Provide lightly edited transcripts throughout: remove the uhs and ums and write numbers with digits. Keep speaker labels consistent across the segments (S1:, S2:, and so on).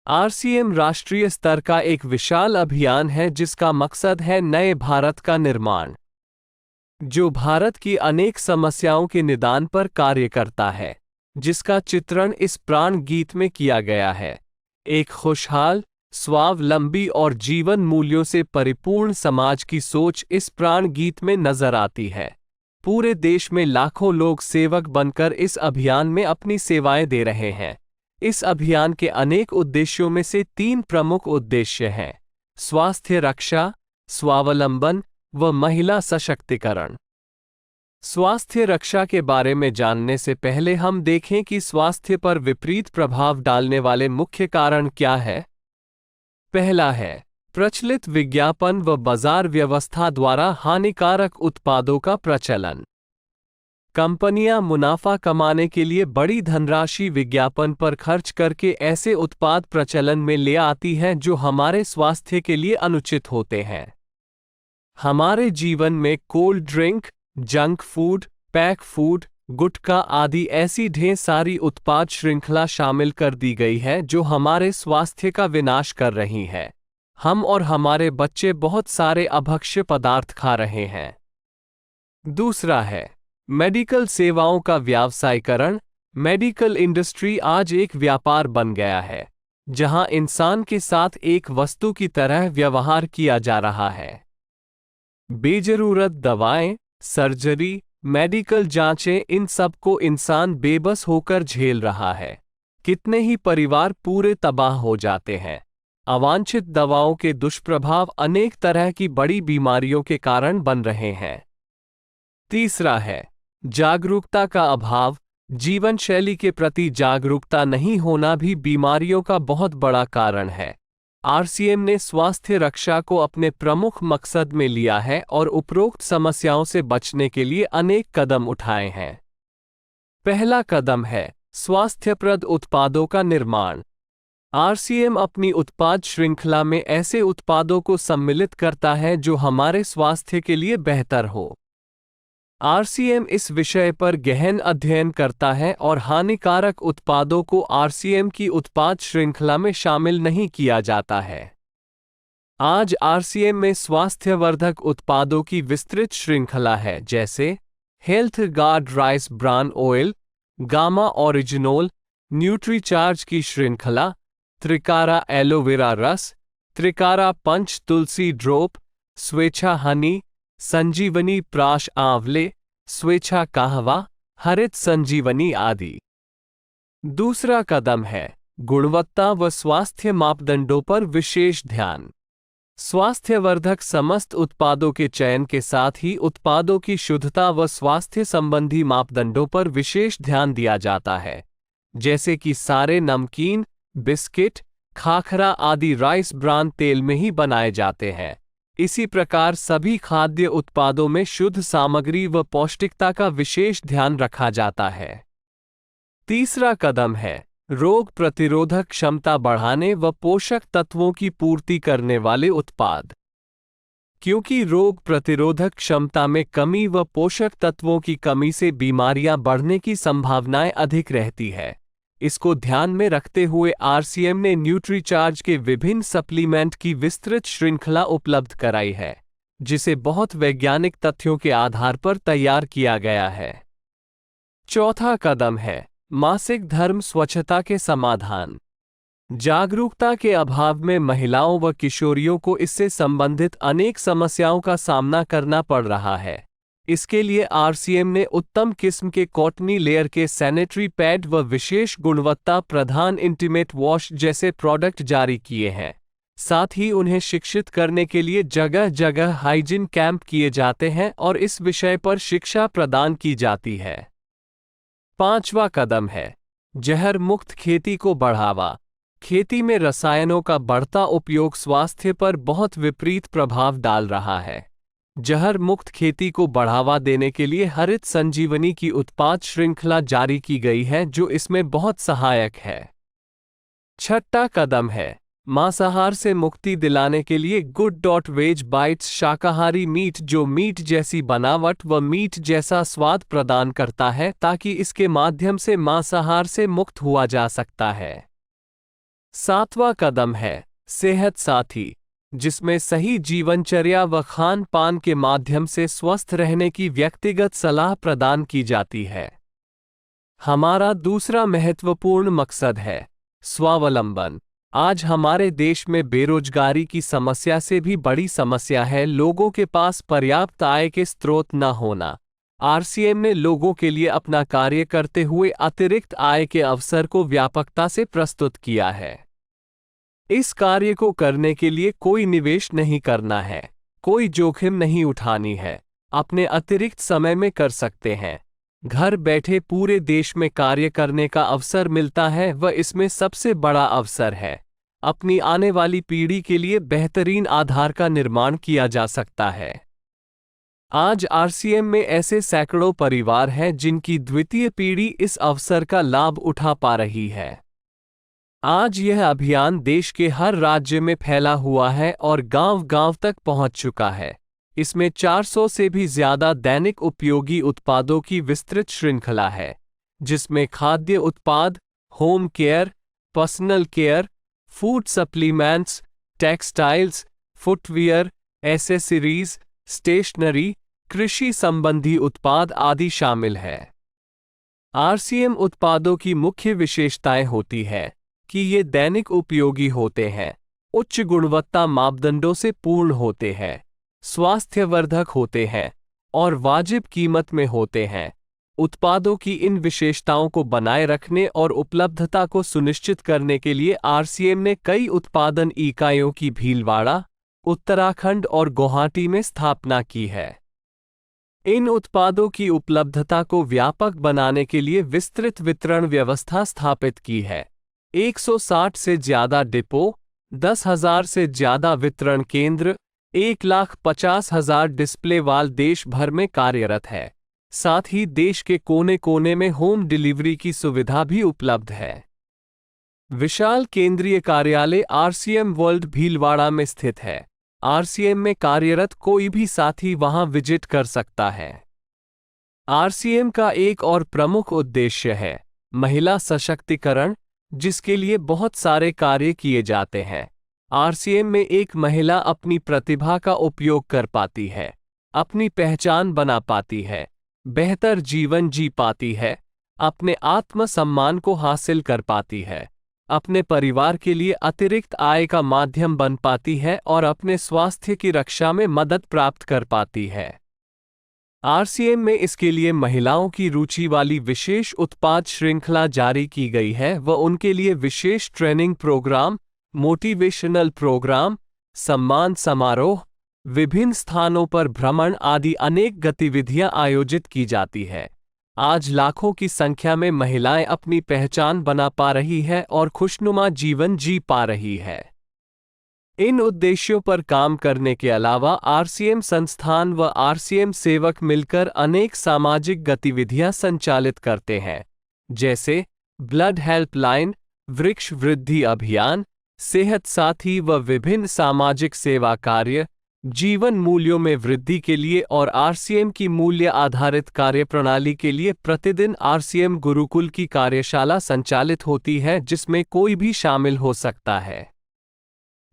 S1: RCM राष्ट्रीय स्तर का एक विशाल अभियान है जिसका मकसद है नए भारत का निर्माण, जो भारत की अनेक समस्याओं के निदान पर कार्य करता है, जिसका चित्रण इस प्राण गीत में किया गया है। एक खुशहाल, स्वावलंबी और जीवन मूल्यों से परिपूर्ण समाज की सोच इस प्राण गीत में नजर आती है। पूरे देश में लाखों लोग सेवक बनकर इस अभियान में अपनी सेवाएं दे रहे हैं। इस अभियान के अनेक उद्देश्यों में से 3 प्रमुख उद्देश्य हैं: स्वास्थ्य रक्षा, स्वावलंबन व महिला सशक्तिकरण। स्वास्थ्य रक्षा के बारे में जानने से पहले हम देखें कि स्वास्थ्य पर विपरीत प्रभाव डालने वाले मुख्य कारण क्या है। पहला है प्रचलित विज्ञापन व बाजार व्यवस्था द्वारा हानिकारक उत्पादों का प्रचलन। कंपनियां मुनाफा कमाने के लिए बड़ी धनराशि विज्ञापन पर खर्च करके ऐसे उत्पाद प्रचलन में ले आती हैं जो हमारे स्वास्थ्य के लिए अनुचित होते हैं। हमारे जीवन में cold drink, junk food, pack food, गुटखा आदि ऐसी ढेर सारी उत्पाद श्रृंखला शामिल कर दी गई है जो हमारे स्वास्थ्य का विनाश कर रही है। हम और हमारे बच्चे बहुत सारे अभक्ष्य पदार्थ खा रहे हैं। दूसरा है मेडिकल सेवाओं का व्यावसायीकरण। मेडिकल इंडस्ट्री आज एक व्यापार बन गया है, जहां इंसान के साथ एक वस्तु की तरह व्यवहार किया जा रहा है। बेजरूरत दवाएं, सर्जरी, मेडिकल जांचें, इन सब को इंसान बेबस होकर झेल रहा है। कितने ही परिवार पूरे तबाह हो जाते हैं। अवांछित दवाओं के दुष्प्रभाव अनेक तरह की बड़ी बीमारियों के कारण बन रहे हैं। तीसरा है जागरूकता का अभाव। जीवन शैली के प्रति जागरूकता नहीं होना भी बीमारियों का बहुत बड़ा कारण है। आरसीएम ने स्वास्थ्य रक्षा को अपने प्रमुख मकसद में लिया है और उपरोक्त समस्याओं से बचने के लिए अनेक कदम उठाए हैं। पहला कदम है स्वास्थ्यप्रद उत्पादों का निर्माण। आरसीएम अपनी उत्पाद श्रृंखला में ऐसे उत्पादों को सम्मिलित करता है जो हमारे स्वास्थ्य के लिए बेहतर हो। आरसीएम इस विषय पर गहन अध्ययन करता है और हानिकारक उत्पादों को आरसीएम की उत्पाद श्रृंखला में शामिल नहीं किया जाता है। आज आरसीएम में स्वास्थ्यवर्धक उत्पादों की विस्तृत श्रृंखला है, जैसे health guard rice bran oil, gamma oryzanol, Nutricharge की श्रृंखला, त्रिकारा एलोवेरा रस, त्रिकारा पंच तुलसी ड्रॉप, स्वेच्छा हनी, संजीवनी प्राश आंवले, स्वेच्छा कहवा, हरित संजीवनी आदि। दूसरा कदम है गुणवत्ता व स्वास्थ्य मापदंडों पर विशेष ध्यान। स्वास्थ्यवर्धक समस्त उत्पादों के चयन के साथ ही उत्पादों की शुद्धता व स्वास्थ्य संबंधी मापदंडों पर विशेष ध्यान दिया जाता है, जैसे कि सारे नमकीन, बिस्किट, खाखरा आदि राइस ब्रान तेल में ही बनाए जाते हैं। इसी प्रकार सभी खाद्य उत्पादों में शुद्ध सामग्री व पौष्टिकता का विशेष ध्यान रखा जाता है। तीसरा कदम है रोग प्रतिरोधक क्षमता बढ़ाने व पोषक तत्वों की पूर्ति करने वाले उत्पाद। क्योंकि रोग प्रतिरोधक क्षमता में कमी व पोषक तत्वों की कमी से बीमारियां बढ़ने की संभावनाएं अधिक रहती है, इसको ध्यान में रखते हुए आरसीएम ने न्यूट्रीचार्ज के विभिन्न सप्लीमेंट की विस्तृत श्रृंखला उपलब्ध कराई है, जिसे बहुत वैज्ञानिक तथ्यों के आधार पर तैयार किया गया है। चौथा कदम है मासिक धर्म स्वच्छता के समाधान। जागरूकता के अभाव में महिलाओं व किशोरियों को इससे संबंधित अनेक समस्याओं का सामना करना पड़ रहा है। इसके लिए आरसीएम ने उत्तम किस्म के कॉटनी लेयर के सैनिटरी पैड व विशेष गुणवत्ता प्रधान इंटीमेट वॉश जैसे प्रोडक्ट जारी किए हैं। साथ ही उन्हें शिक्षित करने के लिए जगह जगह हाइजीन कैंप किए जाते हैं और इस विषय पर शिक्षा प्रदान की जाती है। पांचवा कदम है जहर मुक्त खेती को बढ़ावा। खेती में रसायनों का बढ़ता उपयोग स्वास्थ्य पर बहुत विपरीत प्रभाव डाल रहा है। जहर मुक्त खेती को बढ़ावा देने के लिए हरित संजीवनी की उत्पाद श्रृंखला जारी की गई है, जो इसमें बहुत सहायक है। छठा कदम है मांसाहार से मुक्ति दिलाने के लिए गुड.वेज बाइट्स शाकाहारी मीट, जो मीट जैसी बनावट व मीट जैसा स्वाद प्रदान करता है, ताकि इसके माध्यम से मांसाहार से मुक्त हुआ जा सकता है। सातवां कदम है सेहत साथी, जिसमें सही जीवनचर्या व खान पान के माध्यम से स्वस्थ रहने की व्यक्तिगत सलाह प्रदान की जाती है। हमारा दूसरा महत्वपूर्ण मकसद है स्वावलंबन। आज हमारे देश में बेरोजगारी की समस्या से भी बड़ी समस्या है लोगों के पास पर्याप्त आय के स्रोत न होना। आरसीएम ने लोगों के लिए अपना कार्य करते हुए अतिरिक्त आय के अवसर को व्यापकता से प्रस्तुत किया है। इस कार्य को करने के लिए कोई निवेश नहीं करना है, कोई जोखिम नहीं उठानी है, अपने अतिरिक्त समय में कर सकते हैं। घर बैठे पूरे देश में कार्य करने का अवसर मिलता है व इसमें सबसे बड़ा अवसर है अपनी आने वाली पीढ़ी के लिए बेहतरीन आधार का निर्माण किया जा सकता है। आज आरसीएम में ऐसे सैकड़ों परिवार हैं जिनकी द्वितीय पीढ़ी इस अवसर का लाभ उठा पा रही है। आज यह अभियान देश के हर राज्य में फैला हुआ है और गांव-गांव तक पहुंच चुका है। इसमें 400 से भी ज्यादा दैनिक उपयोगी उत्पादों की विस्तृत श्रृंखला है, जिसमें खाद्य उत्पाद, home care, personal care, food supplements, textiles, footwear, accessories, stationery, कृषि संबंधी उत्पाद आदि शामिल है। आरसीएम उत्पादों की मुख्य विशेषताएं होती है कि ये दैनिक उपयोगी होते हैं, उच्च गुणवत्ता मापदंडों से पूर्ण होते हैं, स्वास्थ्यवर्धक होते हैं और वाजिब कीमत में होते हैं। उत्पादों की इन विशेषताओं को बनाए रखने और उपलब्धता को सुनिश्चित करने के लिए आरसीएम ने कई उत्पादन इकाइयों की भीलवाड़ा, उत्तराखंड और गुवाहाटी में स्थापना की है। इन उत्पादों की उपलब्धता को व्यापक बनाने के लिए विस्तृत वितरण व्यवस्था स्थापित की है। 160 से ज्यादा डिपो, 10,000 से ज्यादा वितरण केंद्र, 1,50,000 डिस्प्ले वाल देश भर में कार्यरत है। साथ ही देश के कोने कोने में होम डिलीवरी की सुविधा भी उपलब्ध है। विशाल केंद्रीय कार्यालय आरसीएम वर्ल्ड भीलवाड़ा में स्थित है। आरसीएम में कार्यरत कोई भी साथी वहां विजिट कर सकता है। आरसीएम का एक और प्रमुख उद्देश्य है महिला सशक्तिकरण, जिसके लिए बहुत सारे कार्य किए जाते हैं। आरसीएम में एक महिला अपनी प्रतिभा का उपयोग कर पाती है, अपनी पहचान बना पाती है, बेहतर जीवन जी पाती है, अपने आत्मसम्मान को हासिल कर पाती है, अपने परिवार के लिए अतिरिक्त आय का माध्यम बन पाती है और अपने स्वास्थ्य की रक्षा में मदद प्राप्त कर पाती है। आरसीएम में इसके लिए महिलाओं की रुचि वाली विशेष उत्पाद श्रृंखला जारी की गई है व उनके लिए विशेष ट्रेनिंग प्रोग्राम, मोटिवेशनल प्रोग्राम, सम्मान समारोह, विभिन्न स्थानों पर भ्रमण आदि अनेक गतिविधियां आयोजित की जाती है। आज लाखों की संख्या में महिलाएं अपनी पहचान बना पा रही है और खुशनुमा जीवन जी पा रही है। इन उद्देश्यों पर काम करने के अलावा आरसीएम संस्थान व आरसीएम सेवक मिलकर अनेक सामाजिक गतिविधियां संचालित करते हैं, जैसे ब्लड हेल्पलाइन, वृक्ष वृद्धि अभियान, सेहत साथी व विभिन्न सामाजिक सेवा कार्य, जीवन मूल्यों में वृद्धि के लिए और आरसीएम की मूल्य आधारित कार्यप्रणाली के लिए प्रतिदिन आरसीएम गुरुकुल की कार्यशाला संचालित होती है, जिसमें कोई भी शामिल हो सकता है।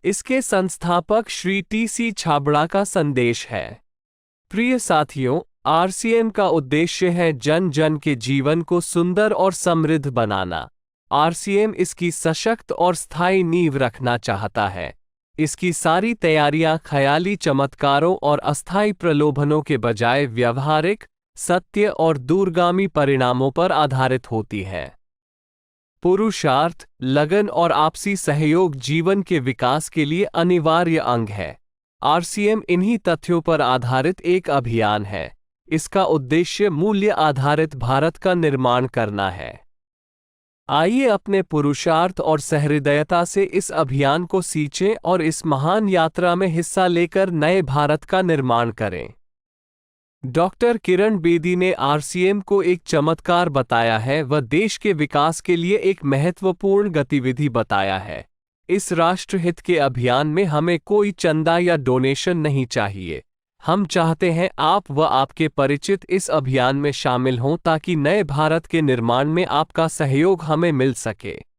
S1: इसके संस्थापक श्री टी.सी. छाबड़ा का संदेश है। प्रिय साथियों, आरसीएम का उद्देश्य है जन जन के जीवन को सुंदर और समृद्ध बनाना। आरसीएम इसकी सशक्त और स्थायी नींव रखना चाहता है। इसकी सारी तैयारियां ख्याली चमत्कारों और अस्थायी प्रलोभनों के बजाय व्यवहारिक, सत्य और दूरगामी परिणामों पर आधारित होती हैं। पुरुषार्थ, लगन और आपसी सहयोग जीवन के विकास के लिए अनिवार्य अंग है। आरसीएम इन्हीं तथ्यों पर आधारित एक अभियान है। इसका उद्देश्य मूल्य आधारित भारत का निर्माण करना है। आइए अपने पुरुषार्थ और सहृदयता से इस अभियान को सींचें और इस महान यात्रा में हिस्सा लेकर नए भारत का निर्माण करें। डॉक्टर किरण बेदी ने आरसीएम को एक चमत्कार बताया है व देश के विकास के लिए एक महत्वपूर्ण गतिविधि बताया है। इस राष्ट्रहित के अभियान में हमें कोई चंदा या डोनेशन नहीं चाहिए। हम चाहते हैं आप व आपके परिचित इस अभियान में शामिल हों ताकि नए भारत के निर्माण में आपका सहयोग हमें मिल सके।